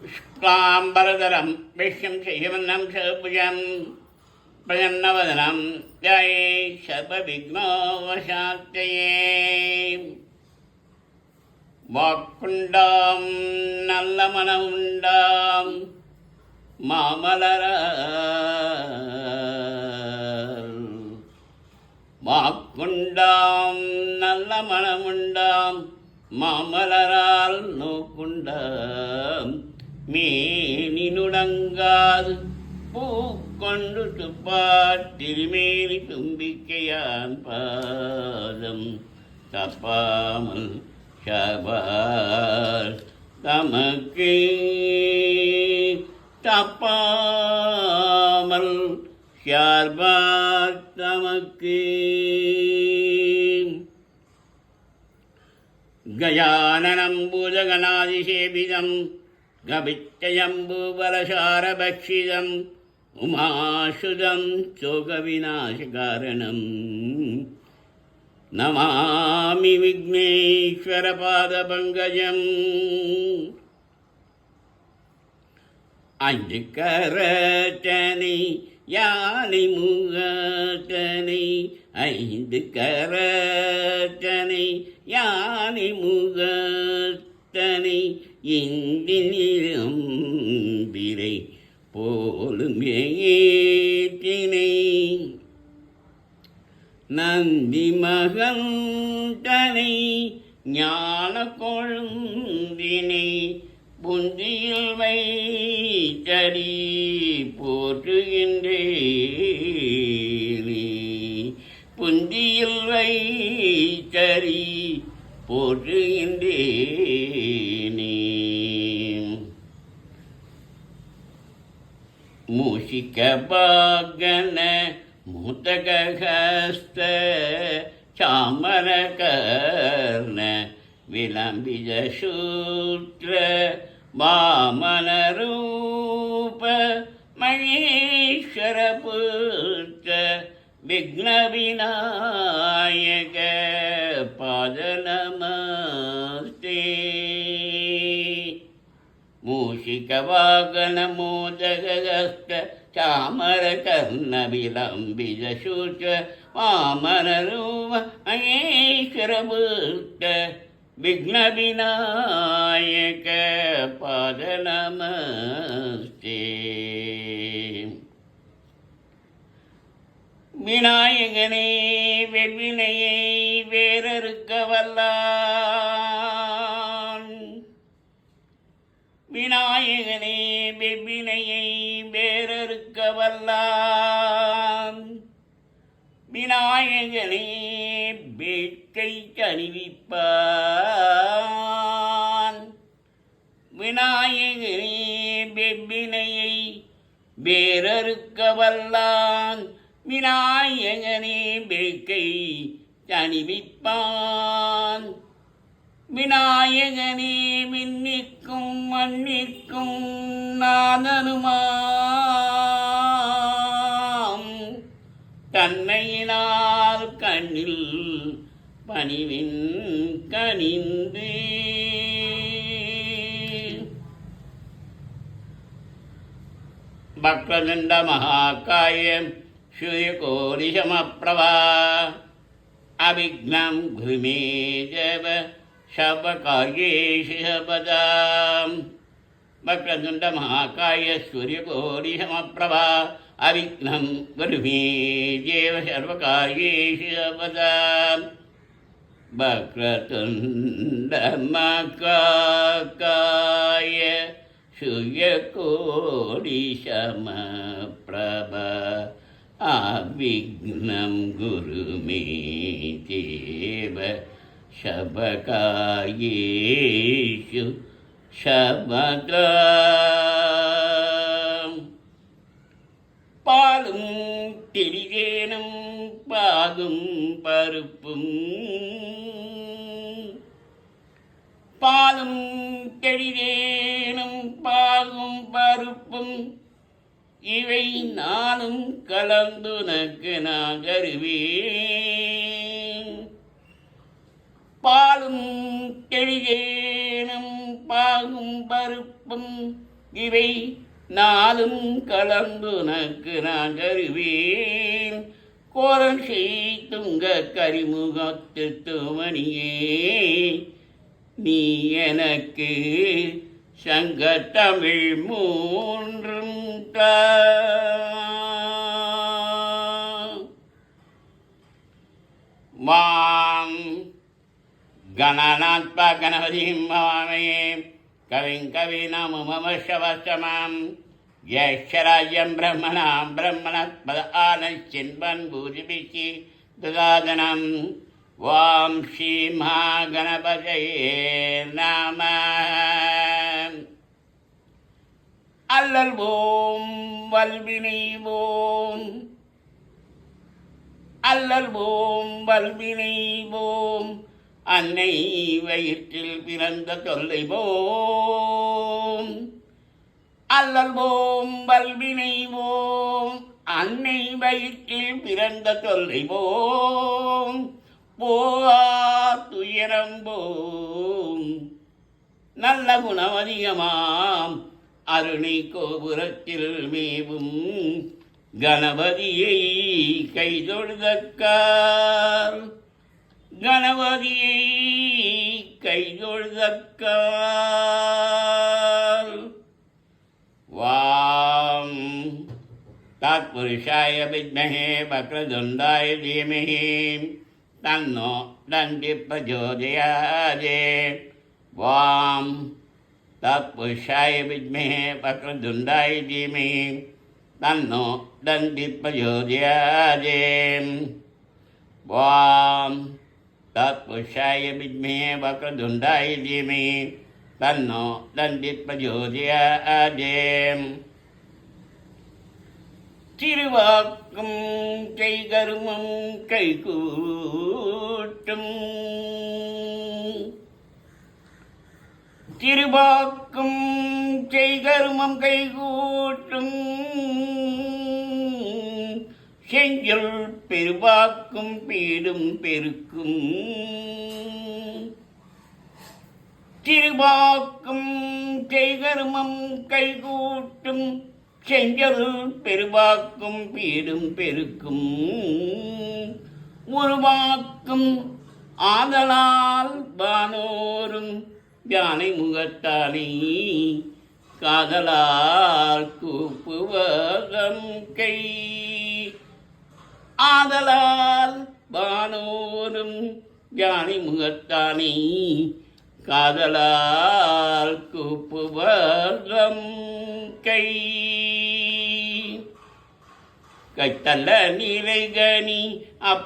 शुक्लाम्बरधरं विष्णुं शशिवर्णं शतभुजं प्रसन्नवदनं ध्याये सर्वविघ्नोपशान्तये வாக்குண்டாம் நல்ல மனமுண்டாம் மாமலரால் வாக்குண்டாம் நல்ல மனமுண்டாம் மாமலரால் நோக்குண்டாம் மேனினுடங்காது பூக்கொண்டு துப்பார் திருமேனி தும்பிக்கையான் பாதம் தப்பாமல் ஷபார் தமக்கு தப்பாமல் ஷார்பார் தமக்கு கஜானனம் பூதகணாதிசேவிதம் கபிச்சயம்பூபலசாரபக்ஷிதம் உமாசுதம் சோகவிநாசகாரணம் நமாமி விக்னேஸ்வரபாதபங்கஜம் அஞ்சு கரத்தனை யானை முகத்தனை ஐந்து கரத்தனை யானை முகத்தனை இந்தினிலும் விரை போலும் ஏற்றினை நந்தி மகந்தனை ஞான கொழுந்தினை புந்தியில் வைத்தடி போற்றுகின்றேனே புந்தியில் வைத்தடி போற்றுகின்றேனே மூஷிக பாகன முத்தகஹஸ்த சாமரகர்ண விலம்பித சூத்ர வாமனரூப மகேஸ்வர புத்த விக்ன விநாயக பாதநமஸ்தே மூஷிகவாகன மோதகஸ்த சாமரகர்ண விலம்பித சூத்ர வாமனரூப மகேஸ்வர புத்த விக்ன விநாயக பாதநமஸ்தே விநாயகனே வெவ்வினையை வேறறுக்க வல்லான் விநாயகனே வெவ்வினையை வேறறுக்க வல்லான் விநாயகனே வேட்கை கணிவிப்பான் விநாயகனே வெவ்வினையை வேறறுக்க வல்லான் விநாயகனே வேட்கை தணிவிப்பான் விநாயகனே விண்ணிற்கும் மண்ணிற்கும் நாதனுமாம் தன்மையினால் கண்ணில் பணிவின் கனிந்து வக்ரதுண்ட மகாகாயம் சூரியகோடிசமப்ரபா அவிக்னம் குருமே ஜப சர்வகார்யேஷு சர்வதாம் வக்ரதுண்ட மகாகாய சூரியகோடிசமப்ரபா அவிக்னம் குருமே தேவ சர்வகார்யேஷு சர்வதாம் வக்ரதுண்ட மகாகாய சூரியகோடிசமப்ரபா அவிக்னம் குருமே தேவ சபகாயேஷு சபதாம் பாலும் திரிதேனும் பாகும் பருப்பும் பாலும் தெளிதேனும் பாகும் பருப்பும் இவை நானும் கலந்துனக்கு நான் தருவேன். பாலும் தெளிதேனும் பாகும் பருப்பும் இவை நாளும் கலந்துனக்கு நான் தருவேன். கோலம் செய்துங்க கரிமுகத்து தூமணியே, நீ எனக்கு சங்கத்தமிழ் மூன்றும் தா. மாம் கணநாத்பா கணபதிம் பவாமயே கவிங் கவிநாமுமவசவசமாம் ஜேஷ்டராஜ்யம் பிரம்மணாம் பிரம்மணஸ்பத ஆனச்சின்வன் பூஜிபிஷி துதாதனம். வாம் ஸ்ரீ மகாகணபதயே நம. அல்லல் ஓம் வல்வினை ஓம், அல்லல் ஓம் வல்வினை ஓம், அன்னை வயிற்றில் பிறந்த தொல்லை போம். அல்லல் ஓம் வல்வினை ஓம், அன்னை வயிற்றில் பிறந்த தொல்லை போம். போகா துயரம் போம், நல்ல குணமதிகமாம் அருணை கோபுரத்தில் மேவும் கணபதியை கைதொழுதக்கார். கணபதியை கைதொழுதக்கார். வாம் தத்புருஷாய வித்மஹே வக்ரதுண்டாய தீமஹி தன்னோ தந்தி பிரச்சோதயாதே. வாம் தத்புருஷாய வித்மஹே வக்ரதுண்டாய தீமஹி தன்னோ தந்தி பிரச்சோதயாதே. வாம் தத்புருஷாய வித்மஹே வக்ரதுண்டாய தீமஹி தன்னோ தந்தி பிரச்சோதயாதே. திருவாக்கும் கைகருமம் கைகூட்டும், திருவாக்கும் செய்கருமம் கைகூட்டும், செஞ்சொல் பெருவாக்கும் பீடும் பெருக்கும். திருவாக்கும் செய்கருமம் கைகூட்டும், செஞ்சொல் பெருவாக்கும் பீடும் பெருக்கும். உருவாக்கும் ஆதலால் வானோரும் யானை முகத்தானே, காதலால் கூப்புவதம் கை. ஆதலால் வானோரும் யானை முகத்தானே, காதலால் கூப்புவதம் கை. கைத்தல்ல நீரைகனி அப்ப